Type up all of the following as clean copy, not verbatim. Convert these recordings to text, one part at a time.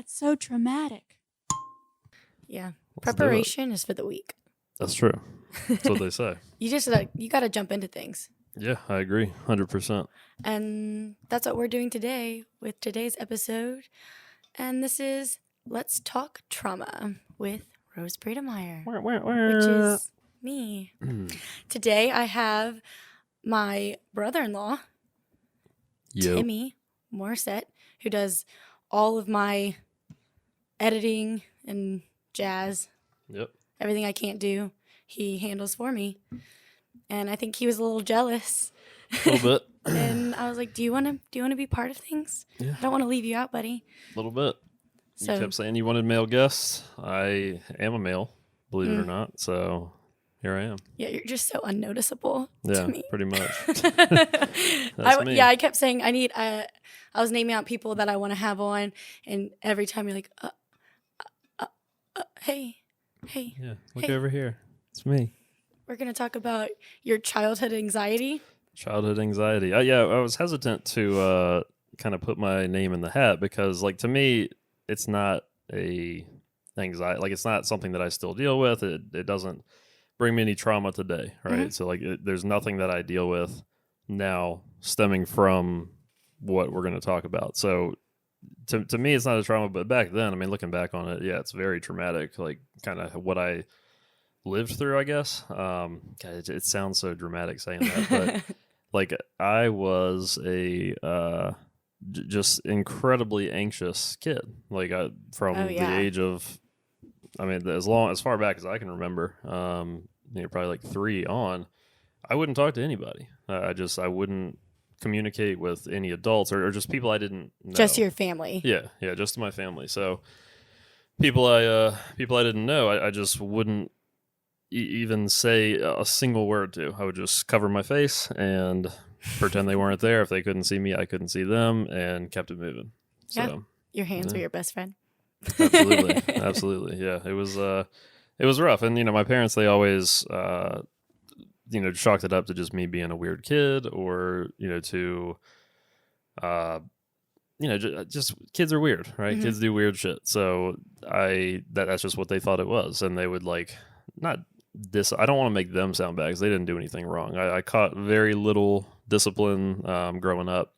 that's so traumatic. Yeah. Let's do Preparation is for the weak. That's true. That's what they say. You got to jump into things. Yeah, I agree. 100%. And that's what we're doing today with today's episode. And this is Let's Talk Trauma with Rose Bredemeyer, which is me. Today I have my brother-in-law, Timmy Morrisette, who does all of my editing and jazz. Yep. Everything I can't do, he handles for me. And I think he was a little jealous. A little bit. And I was like, "Do you want to be part of things? Yeah. I don't want to leave you out, buddy." A little bit. So, You kept saying you wanted male guests. I am a male, believe it or not. So here I am. yeah, you're just so unnoticeable Yeah, to me. pretty much. That's me. Yeah, I kept saying I was naming out people that I want to have on, and every time you're like, hey, Yeah, look Hey. over here. It's me. we're gonna talk about your childhood anxiety. Childhood anxiety. Yeah, I was hesitant to kind of put my name in the hat because, like, to me, it's not a anxiety. Like, it's not something that I still deal with. It doesn't bring me any trauma today, right? Mm-hmm. So, like, there's nothing that I deal with now stemming from what we're going to talk about. So, to me, it's not a trauma. But back then, I mean, looking back on it, yeah, it's very traumatic. Like, kind of what I lived through, I guess. God, it sounds so dramatic saying that, but like I was a just incredibly anxious kid. Like from Oh, yeah. the age of, I mean, as far back as I can remember, probably like 3 on, I wouldn't talk to anybody. I wouldn't communicate with any adults or just people I didn't know. Just your family. Yeah, just my family. So people I didn't know, I just wouldn't even say a single word to. I would just cover my face and pretend they weren't there. If they couldn't see me, I couldn't see them, and kept it moving. So, Yeah. Your hands were your best friend. absolutely. Yeah, it was rough, and my parents, they always chalked it up to just me being a weird kid, or to just kids are weird, right? Mm-hmm. Kids do weird shit. So that's just what they thought it was, and they would not this. I don't want to make them sound bad because they didn't do anything wrong. I caught very little discipline growing up,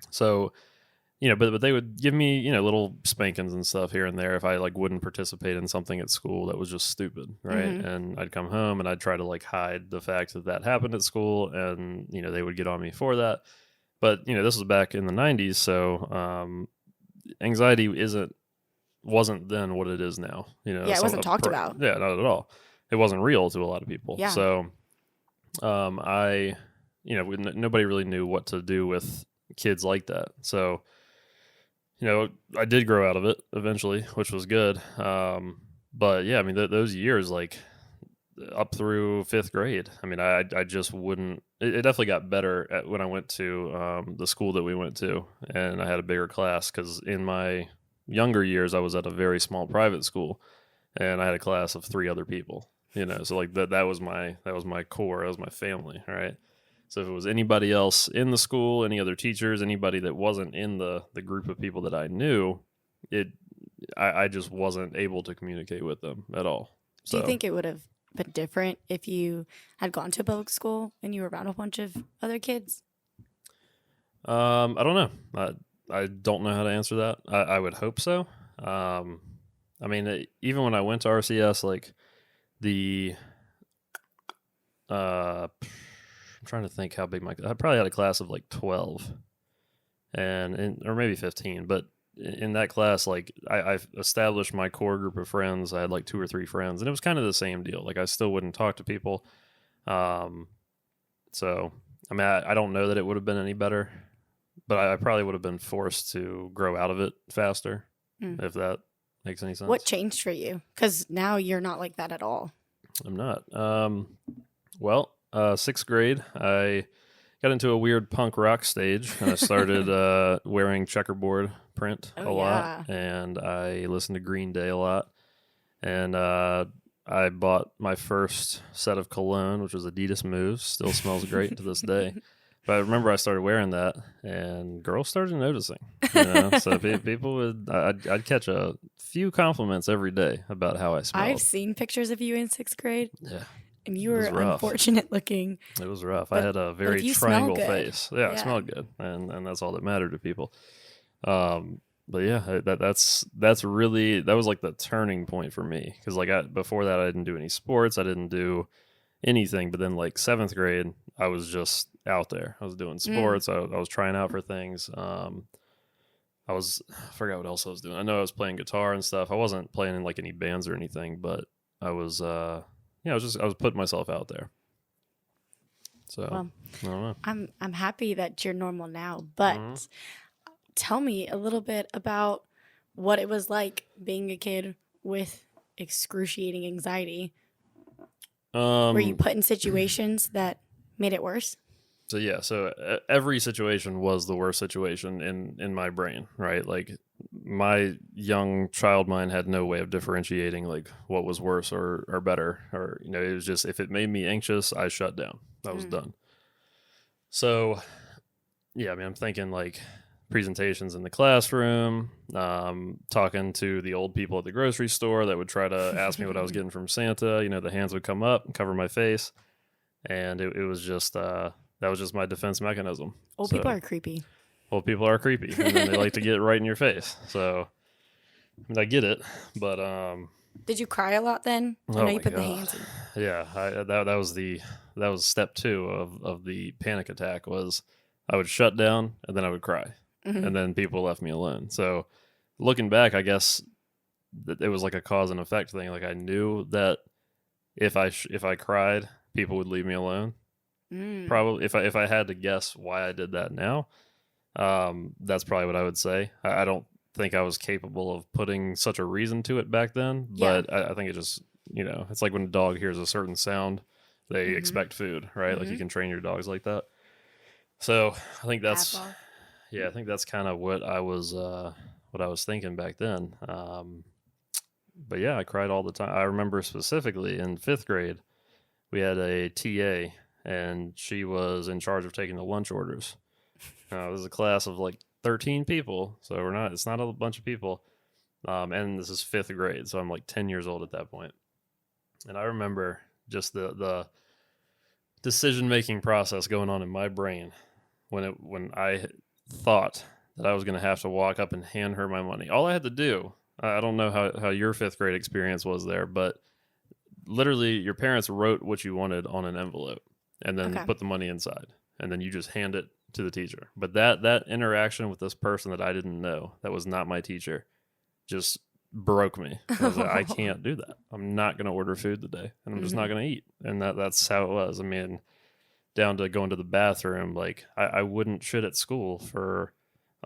so but they would give me little spankings and stuff here and there if I wouldn't participate in something at school that was just stupid, right? Mm-hmm. And I'd come home and I'd try to hide the fact that happened at school, and they would get on me for that. But this was back in the 90s, so anxiety wasn't then what it is now. It wasn't talked about. Yeah, not at all. It wasn't real to a lot of people. Yeah. So nobody really knew what to do with kids like that. So I did grow out of it eventually, which was good. But yeah, I mean those years up through 5th grade, I mean I just wouldn't. It definitely got better when I went to the school that we went to, and I had a bigger class, because in my younger years I was at a very small private school, and I had a class of 3 other people. So that was my core, that was my family, right? So if it was anybody else in the school, any other teachers, anybody that wasn't in the group of people that I knew, I just wasn't able to communicate with them at all. So, Do you think it would have been different if you had gone to a public school and you were around a bunch of other kids? I don't know. I don't know how to answer that. I would hope so. I mean, even when I went to RCS, I'm trying to think how big I probably had a class of 12 or maybe 15, but in that class, I've established my core group of friends. I had 2 or 3 friends, and it was kind of the same deal. I still wouldn't talk to people. So I mean, I don't know that it would have been any better, but I probably would have been forced to grow out of it faster, if that makes any sense. What changed for you? Because now you're not like that at all. I'm not. Well, 6th grade, I got into a weird punk rock stage, and I started wearing checkerboard print a lot, and I listened to Green Day a lot, and I bought my first set of cologne, which was Adidas Moves. Still smells great to this day. But I remember I started wearing that, and girls started noticing. So people I'd catch a few compliments every day about how I smelled. I've seen pictures of you in 6th grade. Yeah. And you were unfortunate looking. It was rough. I had a very triangle face. Yeah, I smelled good, and that's all that mattered to people. But yeah, that's really, that was like the turning point for me, because like before that I didn't do any sports, I didn't do anything. But then like 7th grade, I was just out there. I was doing sports. I was trying out for things. I forgot what else I was doing. I know I was playing guitar and stuff. I wasn't playing in like any bands or anything, but I was I was putting myself out there. So I don't know. I'm happy that you're normal now, but tell me a little bit about what it was like being a kid with excruciating anxiety. Were you put in situations that made it worse? So every situation was the worst situation in my brain, right? Like my young child mind had no way of differentiating like what was worse or better, or it was just, if it made me anxious, I shut down. I was done. So yeah, I mean, I'm thinking like presentations in the classroom, talking to the old people at the grocery store that would try to ask me what I was getting from Santa. The hands would come up and cover my face, and it was just that was just my defense mechanism. Old people are creepy. Old people are creepy, and then they like to get right in your face. So I mean, I get it, but did you cry a lot then? I know you put the hands in. Yeah, that was step 2 of the panic attack. Was I would shut down and then I would cry, and then people left me alone. So looking back, I guess that it was like a cause and effect thing. Like I knew that if I cried, people would leave me alone. Probably if I had to guess why I did that now, that's probably what I would say. I don't think I was capable of putting such a reason to it back then, but I think it just, it's like when a dog hears a certain sound, they expect food, right? Like you can train your dogs like that. So I think that's kind of what I was thinking back then. But yeah, I cried all the time. I remember specifically in 5th grade, we had a TA, and she was in charge of taking the lunch orders. It was a class of like 13 people, so it's not a bunch of people. And this is 5th grade, so I'm like 10 years old at that point. And I remember just the decision-making process going on in my brain when I thought that I was going to have to walk up and hand her my money. All I had to do, I don't know how your 5th grade experience was there, but literally your parents wrote what you wanted on an envelope and then put the money inside, and then you just hand it to the teacher. But that interaction with this person that I didn't know, that was not my teacher, just broke me. I was like, I can't do that. I'm not going to order food today, and I'm just not going to eat. And that's how it was. I mean, down to going to the bathroom, like I wouldn't shit at school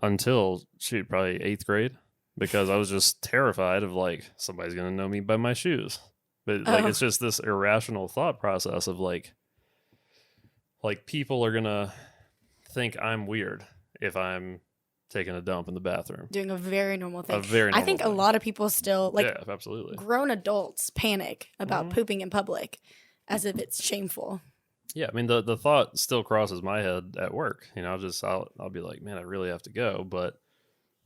until probably 8th grade, because I was just terrified of like somebody's going to know me by my shoes. But like it's just this irrational thought process of like people are going to think I'm weird if I'm taking a dump in the bathroom. Doing a very normal thing. I think a lot of people still, absolutely. Grown adults panic about pooping in public as if it's shameful. Yeah, I mean, the thought still crosses my head at work. I'll be like, man, I really have to go, but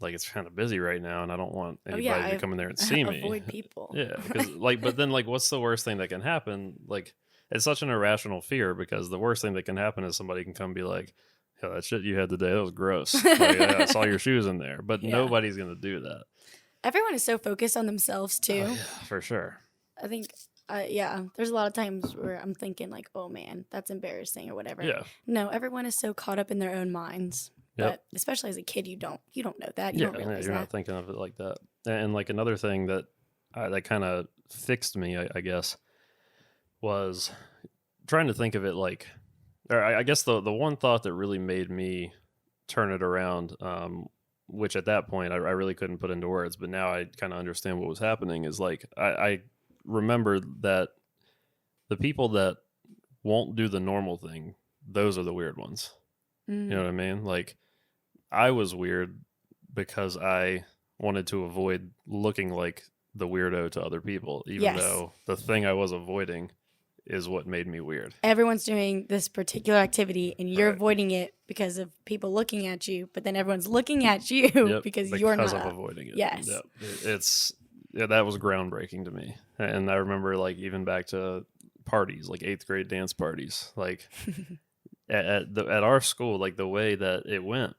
like it's kind of busy right now, and I don't want anybody to come in there and see me. Avoid people. Yeah, because but then what's the worst thing that can happen? Like, it's such an irrational fear, because the worst thing that can happen is somebody can come and be like, yeah, that shit you had today, that was gross. I saw your shoes in there. But nobody's going to do that. Everyone is so focused on themselves, too. Yeah, for sure. I think, there's a lot of times where I'm thinking, like, oh, man, that's embarrassing or whatever. Yeah. No, everyone is so caught up in their own minds. Yep. But especially as a kid, you don't know that. You don't realize you're not thinking of it like that. And, like, another thing that kind of fixed me, I guess, was trying to think of it like, or I guess the one thought that really made me turn it around, which at that point I really couldn't put into words, but now I kind of understand what was happening, is like I remembered that the people that won't do the normal thing, those are the weird ones. You know what I mean? Like, I was weird because I wanted to avoid looking like the weirdo to other people, even though the thing I was avoiding is what made me weird. Everyone's doing this particular activity and you're Right. avoiding it because of people looking at you, but then everyone's looking at you because you're not I'm up. avoiding it. Yes. Yep. That was groundbreaking to me. And I remember like even back to parties, like 8th grade dance parties, like at our school, like the way that it went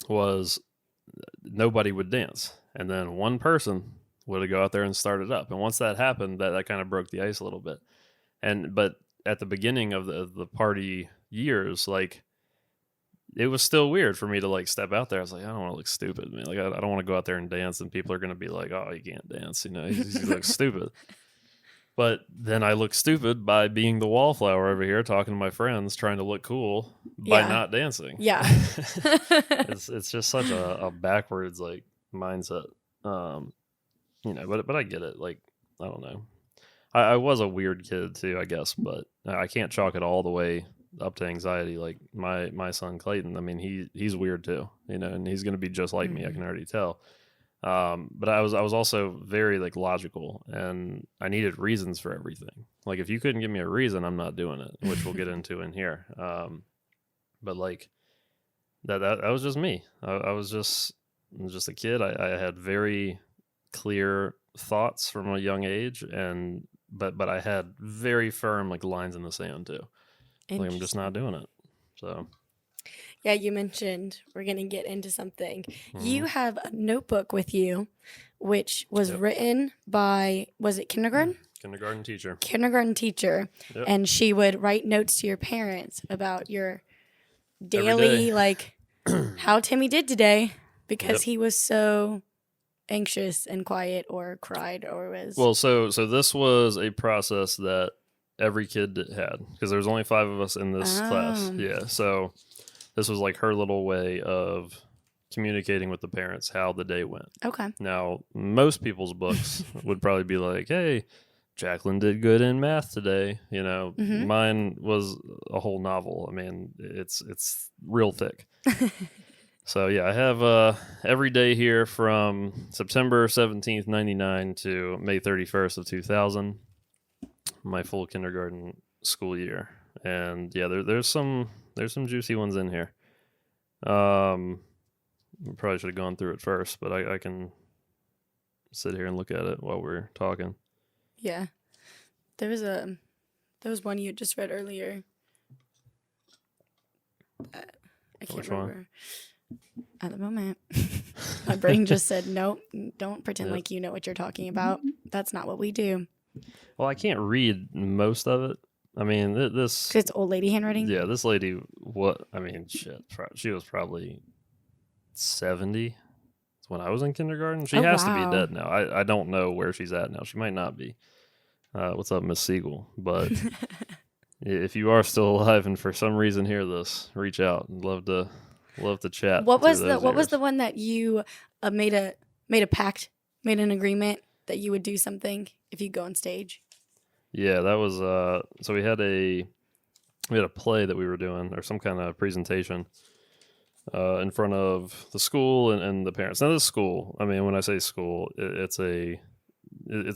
was nobody would dance, and then one person would go out there and start it up. And once that happened, that kind of broke the ice a little bit. But at the beginning of the party years, like it was still weird for me to like step out there. I was like, I don't want to look stupid, man. Like I don't want to go out there and dance, and people are going to be like, oh, you can't dance, he looks stupid. But then I look stupid by being the wallflower over here, talking to my friends, trying to look cool by not dancing. Yeah. It's just such a backwards like mindset. But I get it. Like, I don't know. I was a weird kid too, I guess, but I can't chalk it all the way up to anxiety. Like my son Clayton, I mean, he's weird too, and he's going to be just like me. I can already tell. But I was also very like logical, and I needed reasons for everything. Like if you couldn't give me a reason, I'm not doing it, which we'll get into in here. But like that was just me. I was just a kid. I had very clear thoughts from a young age, but I had very firm like lines in the sand too. Like I'm just not doing it. So yeah, you mentioned we're going to get into something. You have a notebook with you, which was written by, was it kindergarten? Kindergarten teacher. Yep. And she would write notes to your parents about your daily, like how Timmy did today, because he was so anxious and quiet or cried or was. Well, so this was a process that every kid had, because there was only 5 of us in this class. Yeah, so this was like her little way of communicating with the parents how the day went. Okay. Now, most people's books would probably be like, hey, Jacqueline did good in math today. Mine was a whole novel. I mean, it's real thick. So, yeah, I have every day here from September 17th, 99 to May 31st of 2000, my full kindergarten school year. And, yeah, there's some juicy ones in here. Probably should have gone through it first, but I can sit here and look at it while we're talking. Yeah. There was one you just read earlier. I can't remember. At the moment. My brain just said, nope, don't pretend like you know what you're talking about. That's not what we do. Well, I can't read most of it. I mean, this... 'Cause it's old lady handwriting? Yeah, this lady, she was probably 70 when I was in kindergarten. She has to be dead now. I don't know where she's at now. She might not be. What's up, Miss Siegel? But if you are still alive and for some reason hear this, reach out. I'd love to chat. What was the one that you made a pact, made an agreement that you would do something if you go on stage? Yeah, that was so we had a play that we were doing, or some kind of presentation in front of the school and the parents. Now this school, I mean, when I say school, it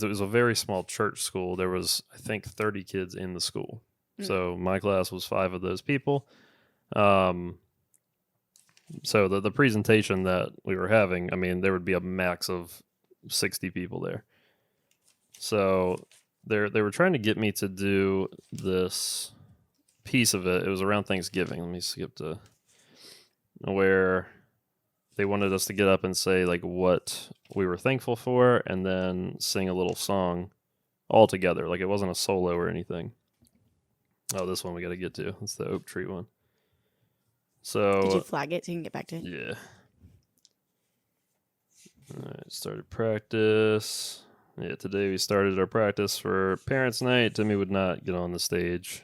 was a very small church school. There was, I think, 30 kids in the school. So my class was 5 of those people. So the presentation that we were having, I mean, there would be a max of 60 people there. So they were trying to get me to do this piece of it. It was around Thanksgiving. Let me skip to where they wanted us to get up and say like what we were thankful for, and then sing a little song all together. Like it wasn't a solo or anything. Oh, this one we got to get to. It's the oak tree one. So did you flag it so you can get back to it? Yeah. All right, started practice. Yeah, today we started our practice for Parents' Night. Timmy would not get on the stage.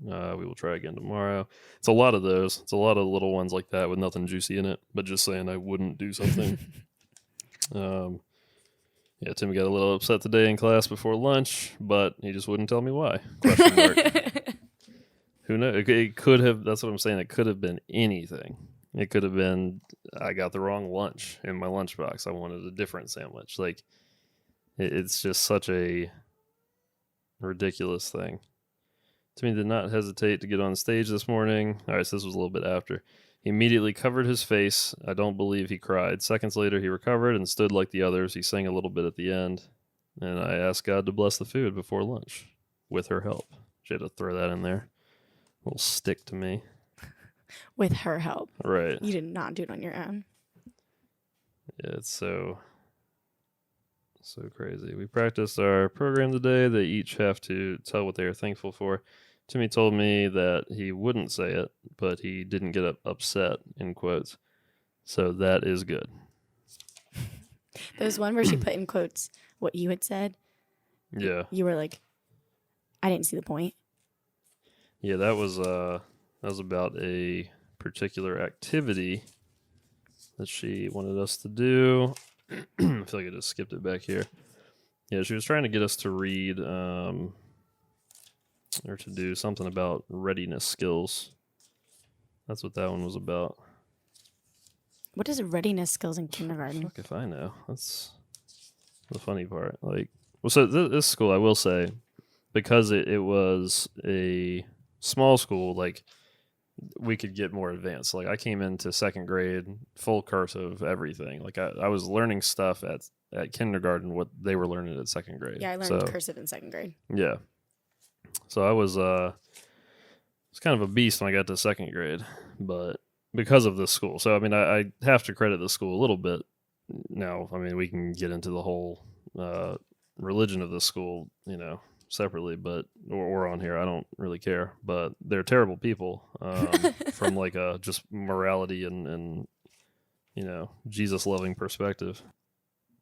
We will try again tomorrow. It's a lot of those. It's a lot of little ones like that with nothing juicy in it, but just saying I wouldn't do something. Yeah, Timmy got a little upset today in class before lunch, but he just wouldn't tell me why. Question mark. Who knows? It could have, that's what I'm saying. It could have been anything. It could have been, I got the wrong lunch in my lunchbox. I wanted a different sandwich. Like, it's just such a ridiculous thing. Timmy did not hesitate to get on stage this morning. All right, so this was a little bit after. He immediately covered his face. I don't believe he cried. Seconds later, he recovered and stood like the others. He sang a little bit at the end. And I asked God to bless the food before lunch with her help. She had to throw that in there. A little stick to me. With her help. Right. You did not do it on your own. Yeah, it's so crazy. We practiced our program today. They each have to tell what they are thankful for. Timmy told me that he wouldn't say it, but he didn't get upset, in quotes. So that is good. There was one where she put in quotes what you had said. Yeah. You were like, I didn't see the point. Yeah, that was about a particular activity that she wanted us to do. I feel like I just skipped it back here. Yeah, she was trying to get us to read or to do something about readiness skills. That's what that one was about. What is readiness skills in kindergarten? Fuck if I know. That's the funny part. Like, well, so this school, I will say, because it was a small school, like, we could get more advanced. Like, I came into second grade, full cursive, everything. Like, I was learning stuff at kindergarten, what they were learning at second grade. Yeah, I learned cursive in second grade. Yeah. So I was kind of a beast when I got to second grade, but because of this school. So, I mean, I have to credit the school a little bit. Now, I mean, we can get into the whole religion of the school, separately, but or on here, I don't really care. But they're terrible people from like a just morality and Jesus loving perspective.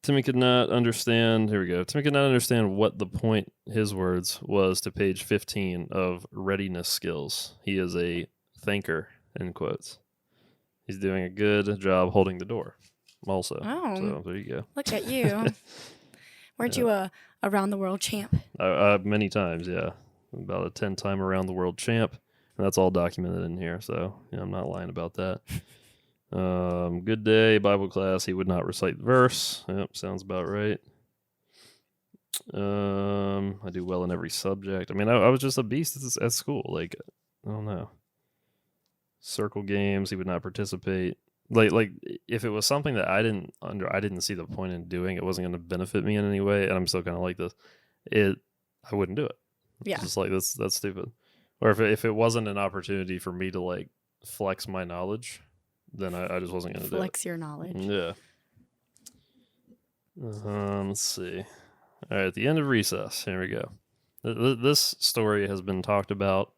Timmy could not understand. Here we go. Timmy could not understand what the point, his words, was to page 15 of readiness skills. He is a thinker, end quotes. He's doing a good job holding the door. Also, so there you go. Look at you. Weren't you a around the world champ? Many times, yeah. About a 10-time around the world champ. And that's all documented in here, so I'm not lying about that. Good day, Bible class. He would not recite the verse. Yep, sounds about right. I do well in every subject. I mean, I was just a beast at school. Like, I don't know. Circle games, he would not participate. Like if it was something that I didn't see the point in doing, it wasn't going to benefit me in any way, and I'm still kind of like this. I wouldn't do it. Yeah, just like that's stupid. Or if it wasn't an opportunity for me to like flex my knowledge, then I just wasn't going to do it. Flex your knowledge. Yeah. Let's see. All right, at the end of recess, here we go. This story has been talked about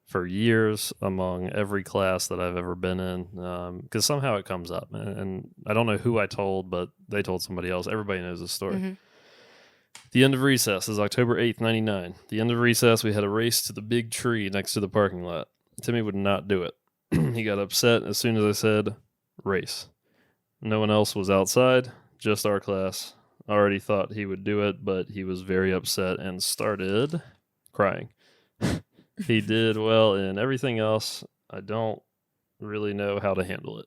for years among every class that I've ever been in, because somehow it comes up, and I don't know who I told, but they told somebody else. Everybody knows this story. Mm-hmm. The end of recess is October 8th, 99. The end of recess, we had a race to the big tree next to the parking lot. Timmy would not do it. He got upset as soon as I said, race. No one else was outside, just our class. Already thought he would do it, but he was very upset and started crying. He did well in everything else. I don't really know how to handle it.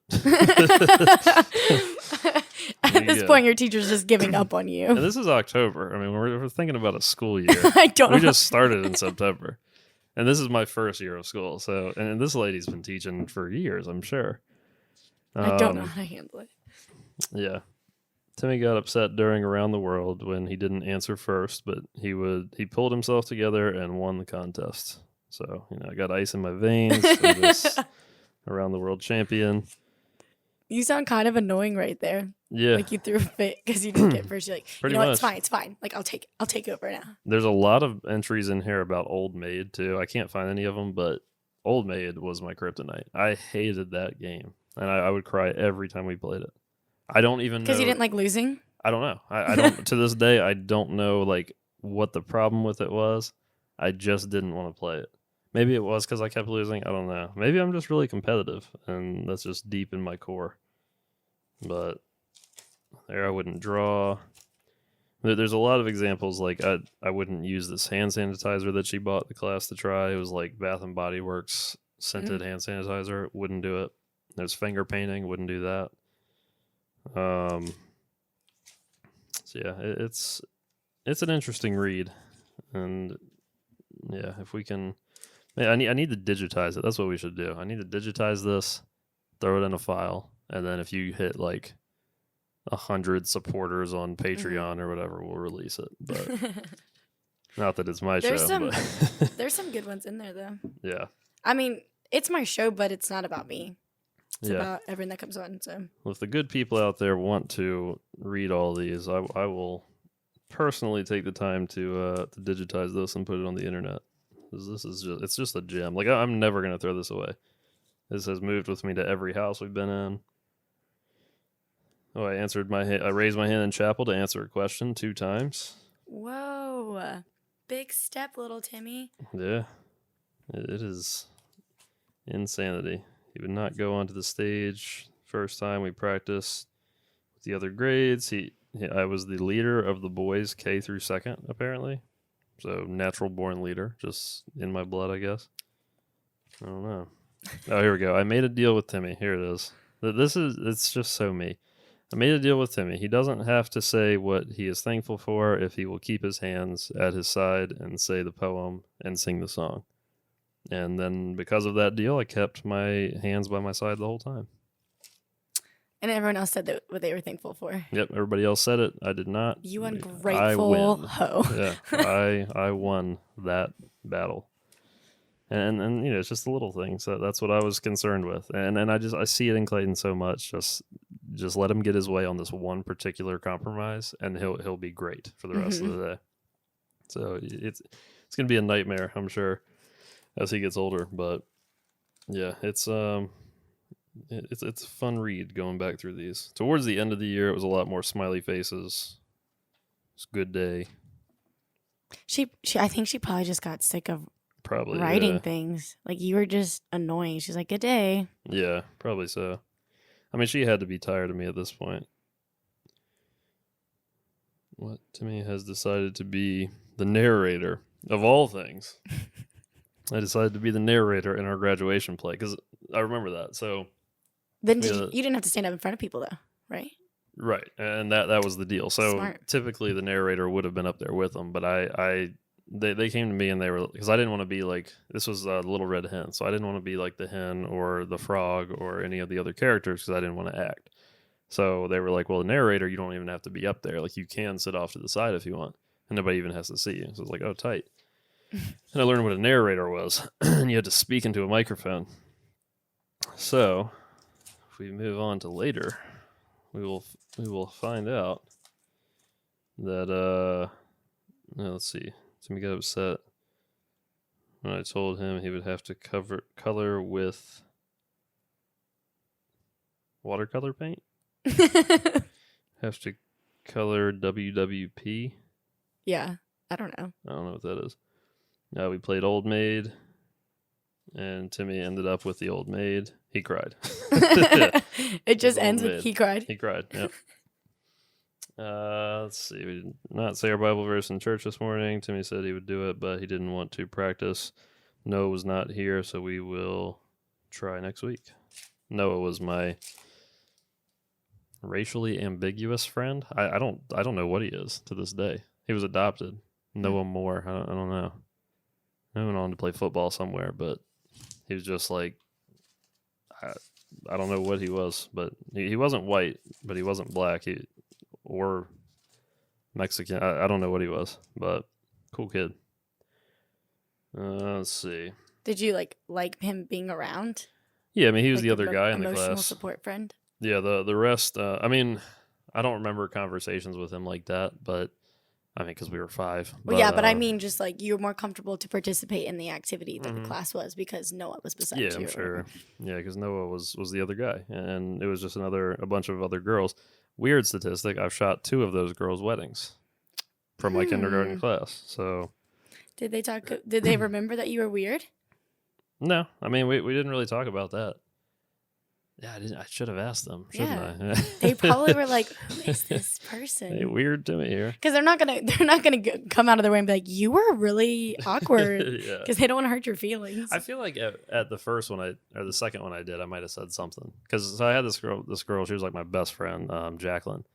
At this point, your teacher's just giving up on you. And this is October. I mean, we're thinking about a school year. We just started in September. And this is my first year of school. So, and this lady's been teaching for years, I'm sure. I don't know how to handle it. Yeah. Timmy got upset during Around the World when he didn't answer first, but he pulled himself together and won the contest. So, I got ice in my veins for this Around the World champion. You sound kind of annoying right there. Yeah. Like you threw a fit because you didn't get first. You're like, Pretty much. It's fine. Like, I'll take over now. There's a lot of entries in here about Old Maid, too. I can't find any of them, but Old Maid was my kryptonite. I hated that game, and I would cry every time we played it. I don't even know. Because you didn't like losing? I don't know. I don't, to this day, I don't know, like, what the problem with it was. I just didn't want to play it. Maybe it was because I kept losing. I don't know. Maybe I'm just really competitive, and that's just deep in my core. But there, I wouldn't draw. There's a lot of examples. Like I wouldn't use this hand sanitizer that she bought the class to try. It was like Bath and Body Works scented hand sanitizer. Wouldn't do it. There's finger painting. Wouldn't do that. So yeah, it's an interesting read, and yeah, if we can Man, I need to digitize it. That's what we should do. I need to digitize this, throw it in a file, and then if you hit like 100 supporters on Patreon or whatever, we'll release it. But not that it's my There's show. some But there's some good ones in there though. yeah. I mean, it's my show, but it's not about me. It's Yeah. about everything that comes on. So Well, if the good people out there want to read all these, I will personally take the time to digitize this and put it on the internet. 'Cause this is it's just a gem. Like I'm never gonna throw this away. This has moved with me to every house we've been in. Oh, I raised my hand in chapel to answer a question 2 times. whoa, big step, little Timmy. Yeah, it is insanity. He would not go onto the stage. First time we practiced with the other grades, I was the leader of the boys K through 2nd, apparently. So natural born leader, just in my blood, I guess. I don't know. Oh, here we go. I made a deal with Timmy. Here it is. It's just so me. I made a deal with Timmy. He doesn't have to say what he is thankful for if he will keep his hands at his side and say the poem and sing the song. And then because of that deal, I kept my hands by my side the whole time. And everyone else said that what they were thankful for. Yep, everybody else said it. I did not. You ungrateful hoe. Yeah, I won that battle. And you know, it's just the little things. That's what I was concerned with. And I see it in Clayton so much. Just let him get his way on this one particular compromise, and he'll be great for the rest of the day. So it's gonna be a nightmare, I'm sure, as he gets older. But yeah, it's a fun read going back through these. Towards the end of the year, it was a lot more smiley faces. It's a good day. I think she probably just got sick of Probably writing things. Like, you were just annoying. She's like, good day. Yeah, probably so. I mean, she had to be tired of me at this point. What Timmy has decided to be the narrator of all things. I decided to be the narrator in our graduation play because I remember that. So then you didn't have to stand up in front of people though, right? Right, and that was the deal. So Smart. Typically the narrator would have been up there with them, but they came to me and they were, because I didn't want to be like, this was the Little Red Hen, so I didn't want to be like the hen or the frog or any of the other characters because I didn't want to act. So they were like, well, the narrator, you don't even have to be up there. Like, you can sit off to the side if you want, and nobody even has to see you. So it's like, oh, tight. And I learned what a narrator was, and you had to speak into a microphone. So if we move on to later, we will find out that let's see. Timmy got upset when I told him he would have to color with watercolor paint. Have to color WWP. Yeah, I don't know. I don't know what that is. We played Old Maid, and Timmy ended up with the Old Maid. He cried. It just ends with he cried. He cried, yep. Let's see. We did not say our Bible verse in church this morning. Timmy said he would do it, but he didn't want to practice. Noah was not here, so we will try next week. Noah was my racially ambiguous friend. I don't know what he is to this day. He was adopted. Noah Moore. I don't know. I went on to play football somewhere, but he was just like, I don't know what he was, but he wasn't white, but he wasn't black. Or Mexican. I don't know what he was, but cool kid. Let's see. Did you like him being around? Yeah, I mean, he was the other guy in the class. Emotional support friend. Yeah, the rest. I mean, I don't remember conversations with him like that, but I mean, because we were 5. Well, yeah, but I mean, just like you were more comfortable to participate in the activity that the class was because Noah was beside you. Yeah, I'm sure. Yeah, because Noah was the other guy, and it was just a bunch of other girls. Weird statistic, I've shot 2 of those girls' weddings from my kindergarten class. So did they remember that you were weird? No, I mean, we didn't really talk about that. Yeah, I should have asked them, shouldn't I? They probably were like, "Who is this person?" Hey, weird to me here. Because they're not gonna come out of their way and be like, "You were really awkward," because they don't want to hurt your feelings. I feel like at the first one or the second one I did, I might have said something because I had this girl. She was like my best friend, Jacqueline,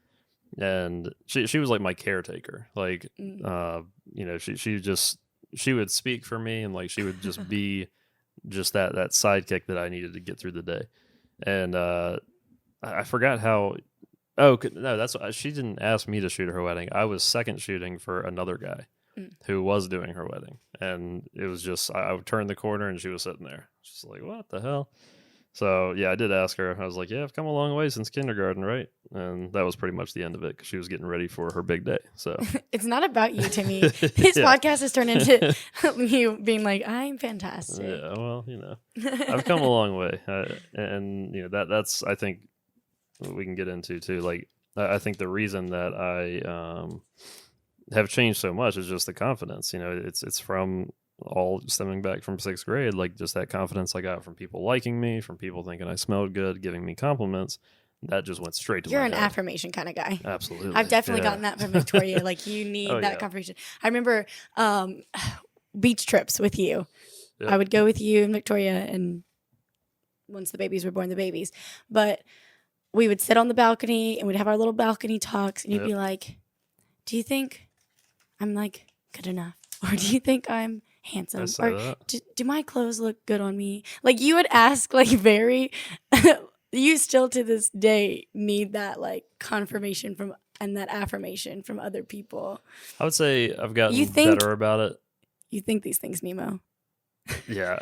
and she was like my caretaker. Like, you know, she just she would speak for me, and like she would just be just that sidekick that I needed to get through the day. And I forgot how. Oh no, that's she didn't ask me to shoot her wedding. I was second shooting for another guy who was doing her wedding, and it was just I would turn the corner and she was sitting there, just like what the hell. So yeah, I did ask her. I was like, "Yeah, I've come a long way since kindergarten, right?" And that was pretty much the end of it because she was getting ready for her big day. So it's not about you to me. This podcast has turned into you being like, "I'm fantastic." Yeah, well, I've come a long way, and that's I think we can get into too. Like, I think the reason that I have changed so much is just the confidence. It's from all stemming back from 6th grade, like just that confidence I got from people liking me, from people thinking I smelled good, giving me compliments. That just went straight to You're my an head. affirmation kind of guy. Absolutely. I've definitely gotten that from Victoria. Like you need that confirmation. I remember beach trips with you. Yep. I would go with you and Victoria, and once the babies were born, the babies. But we would sit on the balcony and we'd have our little balcony talks, and you'd be like, "Do you think I'm like good enough? Or do you think I'm handsome? Or do my clothes look good on me?" Like you would ask like very you still to this day need that like confirmation from and that affirmation from other people. I would say I've gotten better about it. You think these things, Nemo. Yeah,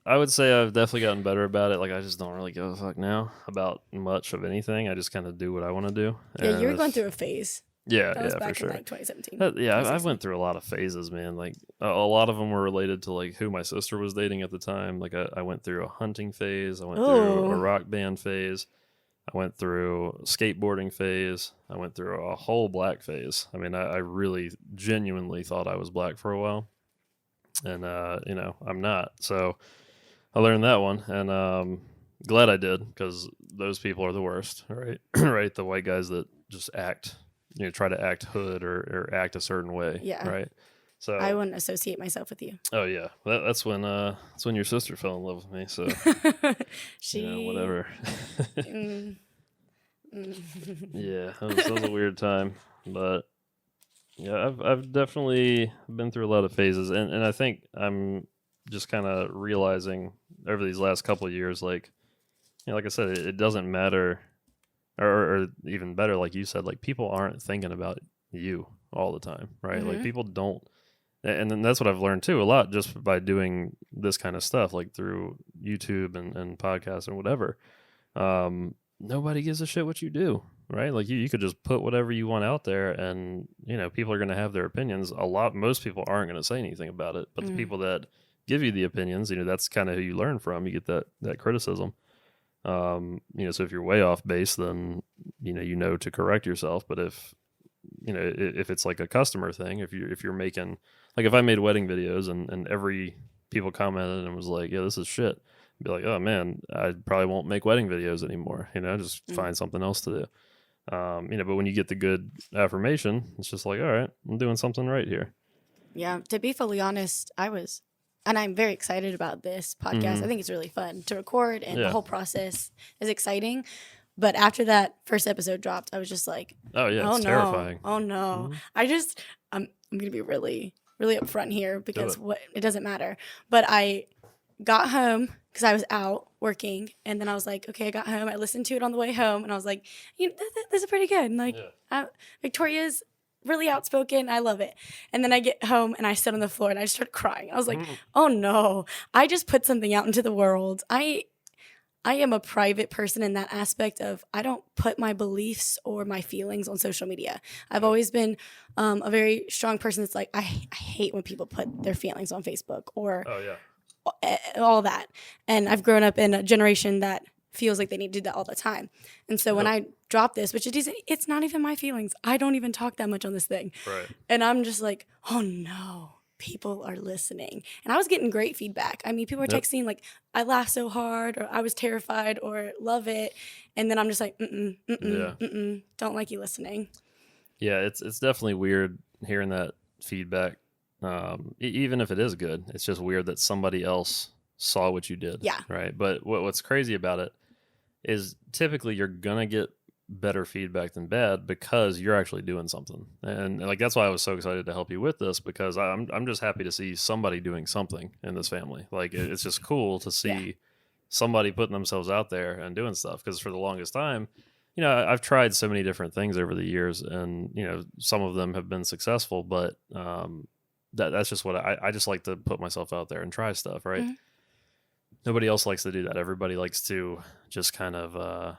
I would say I've definitely gotten better about it. Like I just don't really give a fuck now about much of anything. I just kind of do what I want to do. Yeah, you were going through a phase. Yeah, that was for back sure. In like 2017. I went through a lot of phases, man. Like a lot of them were related to like who my sister was dating at the time. Like I went through a hunting phase. I went through a rock band phase. I went through a skateboarding phase. I went through a whole black phase. I mean, I really genuinely thought I was black for a while, and I'm not. So I learned that one, and glad I did, because those people are the worst, right? Right, the white guys that just act. Try to act hood or act a certain way. Yeah. Right. So I wouldn't associate myself with you. Oh yeah, that's when your sister fell in love with me. So whatever. Yeah, that was a weird time, but yeah, I've definitely been through a lot of phases, and I think I'm just kind of realizing over these last couple of years, like like I said, it doesn't matter. Or even better, like you said, like people aren't thinking about you all the time, right? Mm-hmm. Like people don't, and then that's what I've learned too a lot just by doing this kind of stuff, like through YouTube and podcasts and whatever. Nobody gives a shit what you do, right? Like you could just put whatever you want out there, and people are going to have their opinions. Most people aren't going to say anything about it, but the people that give you the opinions, that's kind of who you learn from. You get that criticism. So if you're way off base, then to correct yourself. But if it's like a customer thing, if you're making, like, if I made wedding videos and every people commented and was like, "Yeah, this is shit," I'd be like, "Oh man, I probably won't make wedding videos anymore." Just find something else to do. But when you get the good affirmation, it's just like, all right, I'm doing something right here. Yeah, to be fully honest, and I'm very excited about this podcast. Mm-hmm. I think it's really fun to record, and the whole process is exciting. But after that first episode dropped, I was just like, it's terrifying. Oh no. Mm-hmm. I'm going to be really, really upfront here because it doesn't matter. But I got home because I was out working, and then I was like, okay, I got home. I listened to it on the way home, and I was like, this is pretty good. And like, Victoria's really outspoken. I love it. And then I get home and I sit on the floor and I just started crying. I was like, oh no, I just put something out into the world. I am a private person in that aspect of I don't put my beliefs or my feelings on social media. I've always been a very strong person that's like, I hate when people put their feelings on Facebook or all that. And I've grown up in a generation that feels like they need to do that all the time. And so when I drop this, which it's not even my feelings. I don't even talk that much on this thing. Right. And I'm just like, oh no, people are listening. And I was getting great feedback. I mean, people were texting like, I laughed so hard, or I was terrified, or love it. And then I'm just like, don't like you listening. Yeah, it's definitely weird hearing that feedback. Even if it is good, it's just weird that somebody else saw what you did. Yeah. Right. But what's crazy about it is typically you're going to get better feedback than bad because you're actually doing something. And like that's why I was so excited to help you with this, because I'm just happy to see somebody doing something in this family. Like it's just cool to see somebody putting themselves out there and doing stuff, because for the longest time, you know, I've tried so many different things over the years, and you know, some of them have been successful, but that's just what I just like to put myself out there and try stuff, right? Nobody else likes to do that. Everybody likes to just kind of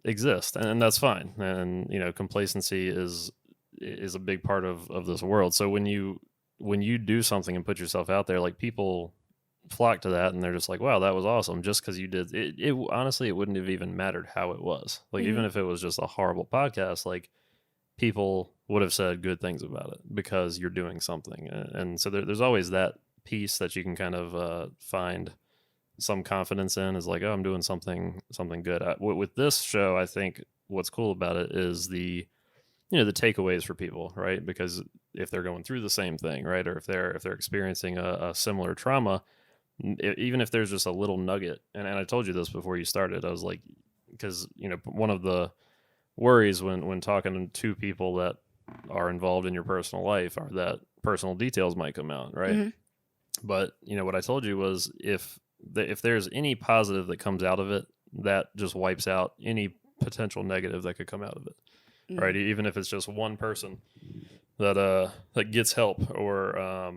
exist, and that's fine. And you know, complacency is a big part of this world. So when you do something and put yourself out there, like people flock to that, and they're just like, wow, that was awesome, just because you did it. Honestly, it wouldn't have even mattered how it was. Like even if it was just a horrible podcast, like people would have said good things about it because you're doing something. And so there's always that piece that you can kind of find some confidence in, is like, oh, I'm doing something good. With this show, I think what's cool about it is the takeaways for people, right? Because if they're going through the same thing, right, or if they're experiencing a similar trauma, even if there's just a little nugget, and I told you this before you started, I was like, because you know, one of the worries when talking to people that are involved in your personal life are that personal details might come out, right? But you know what I told you was, if there's any positive that comes out of it, that just wipes out any potential negative that could come out of it, right? Even if it's just one person that gets help, or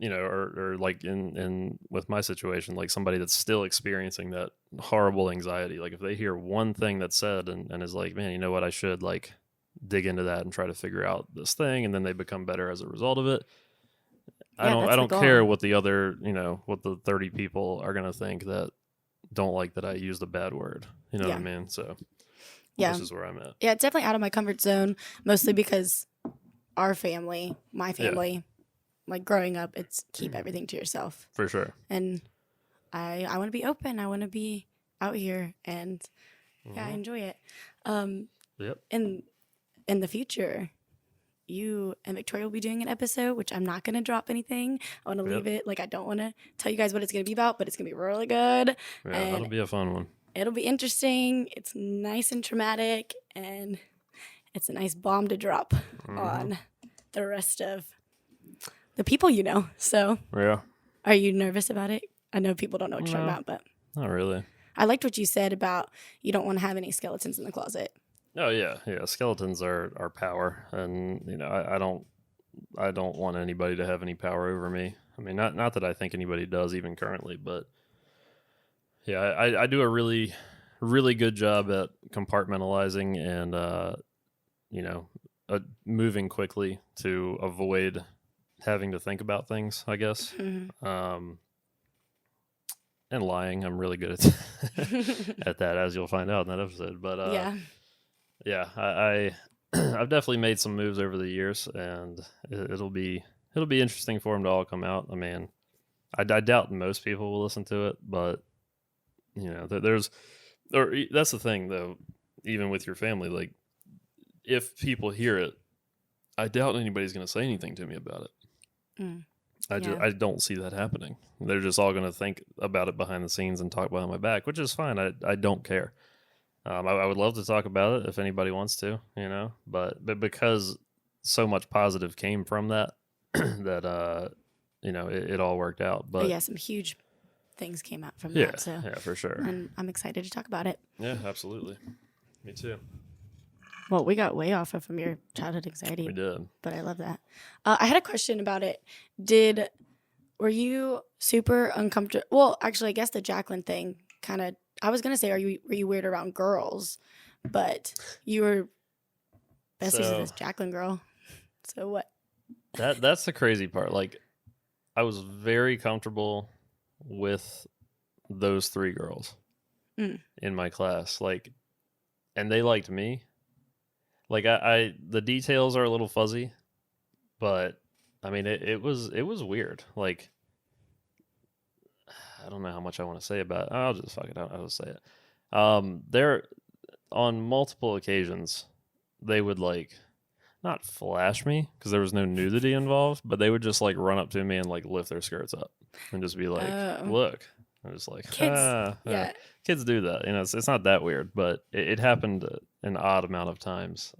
you know, or like in with my situation, like somebody that's still experiencing that horrible anxiety, like if they hear one thing that's said and is like, man, you know what, I should like dig into that and try to figure out this thing, and then they become better as a result of it. I don't care what the other, you know, what the 30 people are going to think that don't like that I used a bad word. You know what I mean? So this is where I'm at. Yeah, it's definitely out of my comfort zone, mostly because our family, my family, like growing up, it's keep everything to yourself. For sure. And I want to be open. I want to be out here, and I enjoy it. In the future, you and Victoria will be doing an episode, which I'm not going to drop anything. I want to leave it. Like, I don't want to tell you guys what it's going to be about, but it's going to be really good. Yeah, and that'll be a fun one. It'll be interesting. It's nice and traumatic, and it's a nice bomb to drop on the rest of the people you know. So, are you nervous about it? I know people don't know what you're talking about, but not really. I liked what you said about you don't want to have any skeletons in the closet. Oh yeah. Skeletons are power, and you know, I don't want anybody to have any power over me. I mean, not that I think anybody does even currently, but yeah, I do a really, really good job at compartmentalizing and you know, moving quickly to avoid having to think about things, I guess. And lying, I'm really good at that, as you'll find out in that episode. But I've definitely made some moves over the years, and it'll be interesting for them to all come out. I mean, I doubt most people will listen to it, but you know, that's the thing though. Even with your family, like if people hear it, I doubt anybody's going to say anything to me about it. I don't see that happening. They're just all going to think about it behind the scenes and talk behind my back, which is fine. I don't care. I would love to talk about it if anybody wants to, you know, but because so much positive came from that, that, you know, it all worked out. But some huge things came out from that. So yeah, for sure. And I'm excited to talk about it. Yeah, absolutely. Me too. Well, we got way off from your childhood anxiety. We did. But I love that. I had a question about it. Were you super uncomfortable? Well, actually, I guess the Jacqueline thing kind of, I was going to say, were you weird around girls? But you were besties with this Jacqueline girl. So what? That's the crazy part. Like, I was very comfortable with those three girls in my class. Like, and they liked me. Like the details are a little fuzzy, but I mean it was weird. Like I don't know how much I want to say about it. I'll just fuck it out. I'll just say it. There on multiple occasions they would like not flash me because there was no nudity involved, but they would just like run up to me and like lift their skirts up and just be like, "Look." I'm just like, kids. Kids do that. You know, it's not that weird, but it happened an odd amount of times.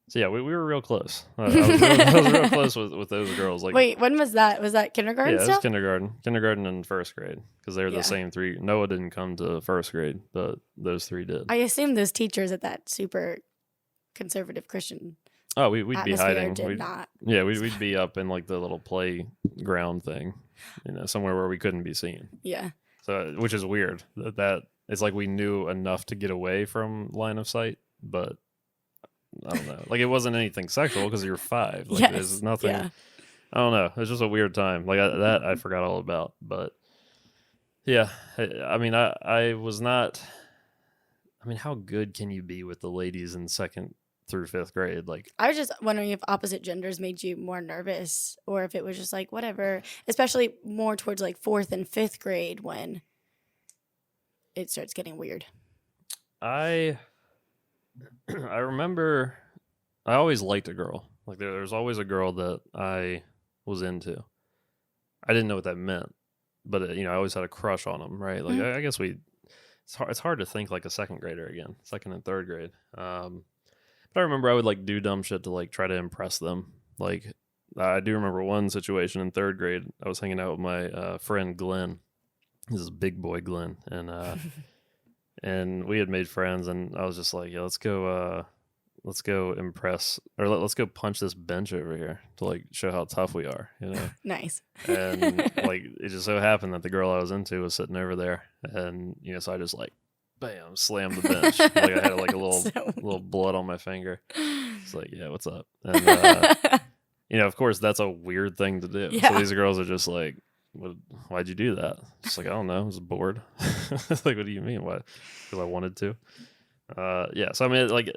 So yeah, we were real close. I was real close with those girls. Like, wait, when was that? Was that kindergarten? Yeah, it still? was kindergarten and first grade because they were the same three. Noah didn't come to first grade, but those three did. I assume those teachers at that super conservative Christian. Oh, we'd be hiding. Did not. Yeah, we'd be up in like the little playground thing, somewhere where we couldn't be seen. Yeah. So, which is weird. That it's like we knew enough to get away from line of sight, but I don't know. Like, it wasn't anything sexual because you're 5. Like, there's nothing. Yeah. I don't know. It's just a weird time. Like, that I forgot all about. But yeah, I mean, I was not. I mean, how good can you be with the ladies in 2nd through 5th grade? Like, I was just wondering if opposite genders made you more nervous, or if it was just like whatever. Especially more towards like 4th and 5th grade when it starts getting weird. I remember I always liked a girl. Like, there's always a girl that I was into. I didn't know what that meant, but I always had a crush on them, right? Like, I guess it's hard to think like a 2nd grader again, 2nd and 3rd grade. But I remember I would like do dumb shit to like try to impress them. Like, I do remember one situation in 3rd grade. I was hanging out with my friend Glenn. This is big boy Glenn, and and we had made friends, and I was just like, yeah, let's go impress, or let's go punch this bench over here to like show how tough we are, Nice. And like, it just so happened that the girl I was into was sitting over there, and so I just like, bam, slammed the bench. Like, I had like a little blood on my finger. It's like, yeah, what's up? And of course, that's a weird thing to do. Yeah. So these girls are just like, why'd you do that? Just like, I don't know, I was bored. Like, what do you mean? Why? Because I wanted to. Yeah. So I mean, like,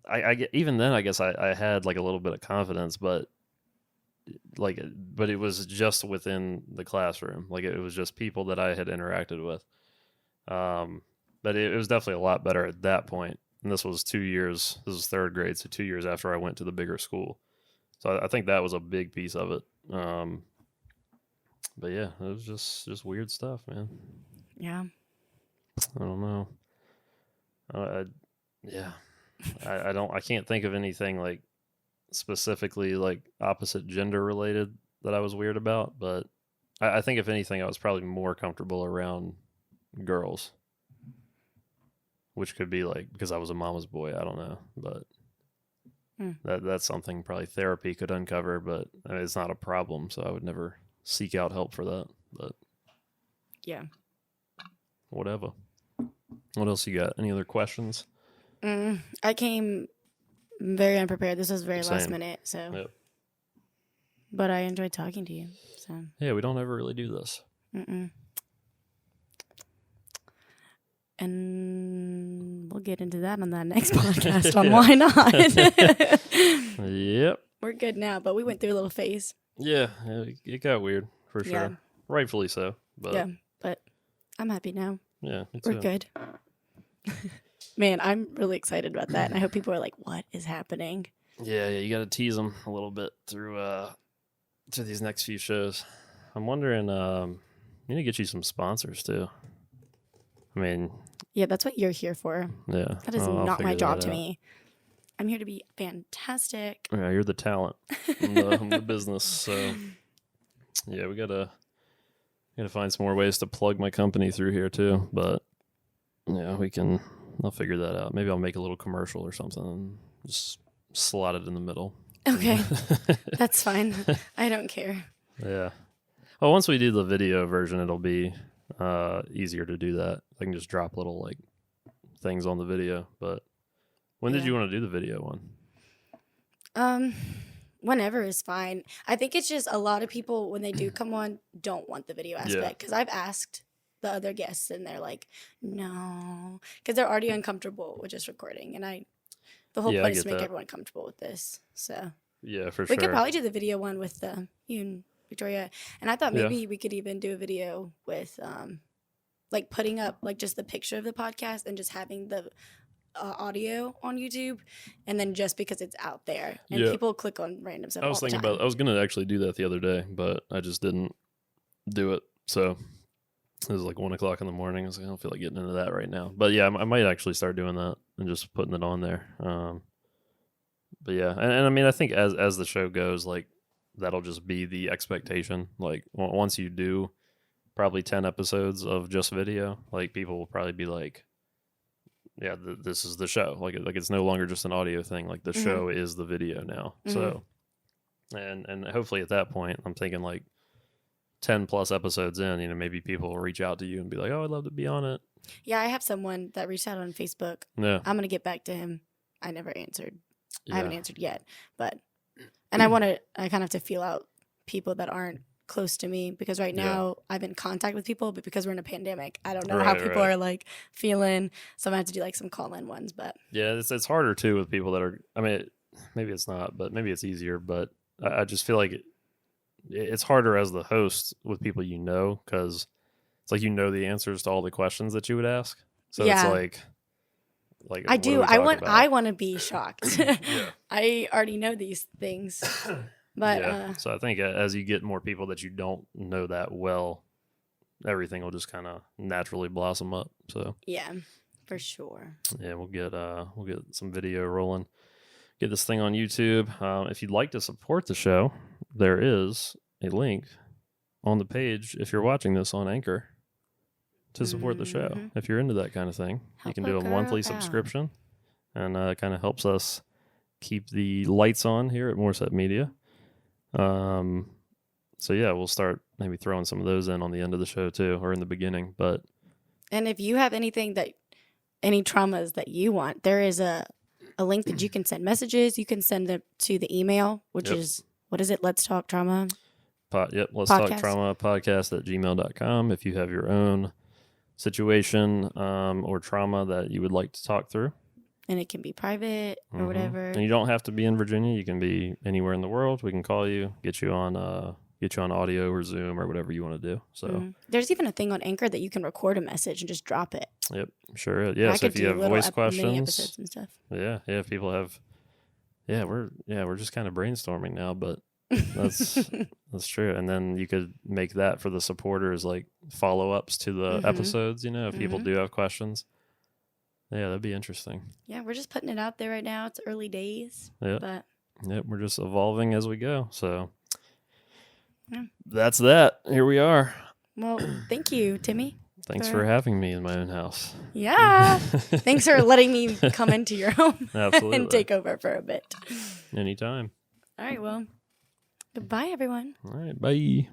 I get, even then, I guess I had like a little bit of confidence, but it was just within the classroom. Like, it was just people that I had interacted with. But it was definitely a lot better at that point. And this was 2 years. This was 3rd grade, so 2 years after I went to the bigger school. So I think that was a big piece of it. But yeah, it was just weird stuff, man. Yeah. I don't know. I can't think of anything like specifically like opposite gender related that I was weird about, but I think if anything, I was probably more comfortable around girls, which could be like because I was a mama's boy. I don't know, but that's something probably therapy could uncover, but I mean, it's not a problem, so I would never seek out help for that. But yeah, whatever. What else you got? Any other questions? I came very unprepared. This was very last minute, so. Yep. But I enjoyed talking to you. So. Yeah, we don't ever really do this. And we'll get into that on that next podcast on Why Not. Yep. We're good now, but we went through a little phase. Yeah, it got weird for sure. Yeah. Rightfully so. But yeah, but I'm happy now. Yeah, we're good. Man, I'm really excited about that, and I hope people are like, "What is happening?" Yeah, you got to tease them a little bit through these next few shows. I'm wondering, need to get you some sponsors too. I mean, yeah, that's what you're here for. Yeah, that is not my job to me. I'm here to be fantastic. Yeah, you're the talent. I'm the business. So yeah, we gotta find some more ways to plug my company through here too. But yeah, I'll figure that out. Maybe I'll make a little commercial or something and just slot it in the middle. Okay. That's fine. I don't care. Yeah. Well, once we do the video version, it'll be easier to do that. I can just drop little like things on the video. But when did you want to do the video one? Whenever is fine. I think it's just a lot of people, when they do come on, don't want the video aspect. Because I've asked the other guests, and they're like, no. Because they're already uncomfortable with just recording. And the whole point is to make everyone comfortable with this. So yeah, for sure. We could probably do the video one with you and Victoria. And I thought maybe we could even do a video with like putting up like just the picture of the podcast and just having the audio on YouTube, and then just because it's out there and people click on random stuff. I was thinking about I was going to actually do that the other day, but I just didn't do it. So it was like 1:00 in the morning. I was like, I don't feel like getting into that right now. But yeah, I might actually start doing that. and just putting it on there. But yeah, and I mean, I think as the show goes, like that'll just be the expectation. Like once you do probably 10 episodes of just video, like people will probably be like, yeah, this is the show. Like it's no longer just an audio thing. Like the show is the video now. So, and hopefully at that point, I'm thinking like 10 plus episodes in, you know, maybe people will reach out to you and be like, oh, I'd love to be on it. Yeah, I have someone that reached out on Facebook. Yeah. I'm going to get back to him. I never answered. Yeah. I haven't answered yet, but, and I kind of have to feel out people that aren't close to me, because right now I'm in contact with people, but because we're in a pandemic, I don't know how people are like feeling. So I have to do like some call-in ones, but yeah, it's harder too with people that are, I mean, maybe it's not, but maybe it's easier, but I just feel like it's harder as the host with people, you know, because it's like, you know, the answers to all the questions that you would ask. So it's like I do. I want to be shocked. Yeah. I already know these things. But so I think as you get more people that you don't know that well, everything will just kind of naturally blossom up. So yeah, for sure. Yeah, we'll get some video rolling. Get this thing on YouTube. If you'd like to support the show, there is a link on the page if you're watching this on Anchor to support the show. If you're into that kind of thing, you can do a monthly subscription, and it kind of helps us keep the lights on here at Morrisette Media. So yeah, we'll start maybe throwing some of those in on the end of the show too, or in the beginning. And if you have any traumas that you want, there is a link that you can send messages. You can send them to the email, which is, what is it? Let's Talk Trauma. Let's Talk Trauma podcast at gmail.com. If you have your own situation or trauma that you would like to talk through. And it can be private or whatever. And you don't have to be in Virginia. You can be anywhere in the world. We can call you, get you on audio or Zoom or whatever you want to do. So there's even a thing on Anchor that you can record a message and just drop it. Yep, sure. Yeah, so if you have voice questions, mini episodes and stuff. Yeah. If people have, we're just kind of brainstorming now, but that's true. And then you could make that for the supporters, like follow-ups to the episodes. You know, if people do have questions. Yeah, that'd be interesting. Yeah, we're just putting it out there right now. It's early days. Yeah. But we're just evolving as we go. So that's that. Here we are. Well, thank you, Timmy. Thanks for having me in my own house. Yeah. Thanks for letting me come into your home. Absolutely. And take over for a bit. Anytime. All right, well, goodbye, everyone. All right, bye.